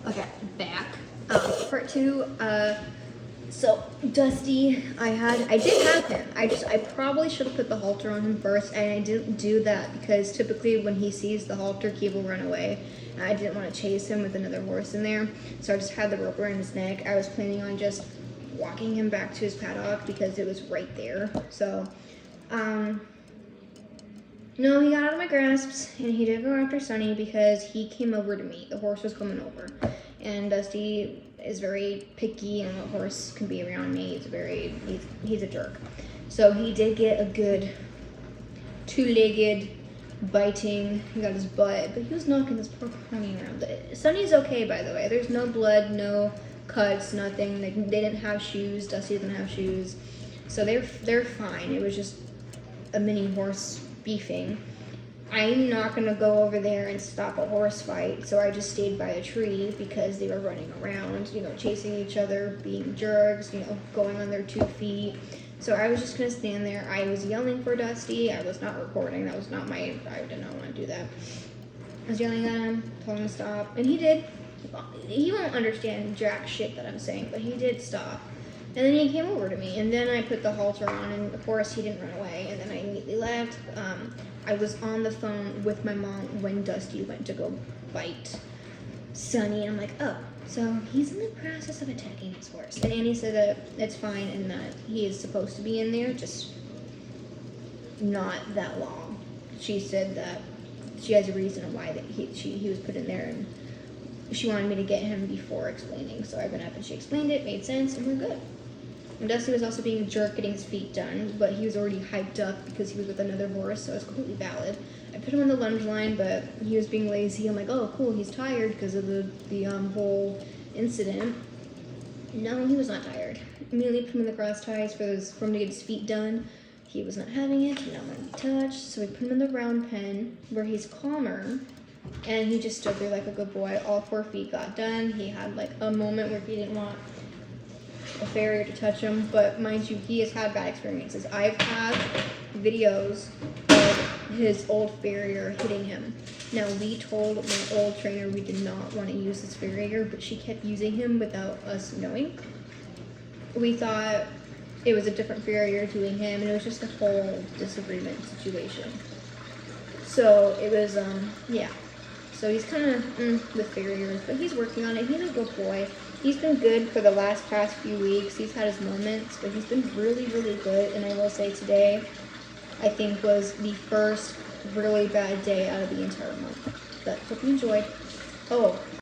Okay, back. Part two. So Dusty, I did have him. I probably should have put the halter on him first, and I didn't do that because typically when he sees the halter, he will run away. And I didn't want to chase him with another horse in there, so I just had the rope around his neck. I was planning on just walking him back to his paddock because it was right there. So, no, he got out of my grasps, and he did go after Sunny because he came over to me. The horse was coming over, and Dusty is very picky, and a horse can be around me. He's a jerk. So he did get a good two-legged biting. He got his butt, but he was knocking this poor pony around. Sunny's okay, by the way. There's no blood, no cuts, nothing. They didn't have shoes. Dusty didn't have shoes, so they're fine. It was just a mini horse beefing. I'm not gonna go over there and stop a horse fight, so I just stayed by a tree because they were running around, chasing each other, being jerks, going on their 2 feet. So I was just gonna stand there. I was yelling for Dusty. I was not recording. That was not I did not want to do that. I was yelling at him, told him to stop, and he did. He won't understand jack shit that I'm saying, but he did stop. And then he came over to me, and then I put the halter on, and of course he didn't run away, and then I immediately left. I was on the phone with my mom when Dusty went to go bite Sunny, and I'm like, oh, so he's in the process of attacking his horse. And Annie said that it's fine and that he is supposed to be in there, just not that long. She said that she has a reason why that he was put in there, and she wanted me to get him before explaining. So I went up and she explained it, made sense, and we're good. And Dusty was also being a jerk getting his feet done, but he was already hyped up because he was with another horse, so it's completely valid. I put him on the lunge line, but he was being lazy. I'm like, oh, cool, he's tired because of the whole incident. No, he was not tired. Immediately put him in the cross ties for him to get his feet done. He was not having it. He did not want to be touched. So we put him in the round pen where he's calmer, and he just stood there like a good boy. All 4 feet got done. He had like a moment where he didn't want a farrier to touch him, but mind you, he has had bad experiences. I've had videos of his old farrier hitting him. Now, we told my old trainer we did not want to use this farrier, but she kept using him without us knowing. We thought it was a different farrier doing him, and it was just a whole disagreement situation. So it was, yeah. So he's kind of with farriers, but he's working on it. He's a good boy. He's been good for the past few weeks. He's had his moments, but he's been really, really good. And I will say today, I think was the first really bad day out of the entire month. But hope you enjoyed. Oh,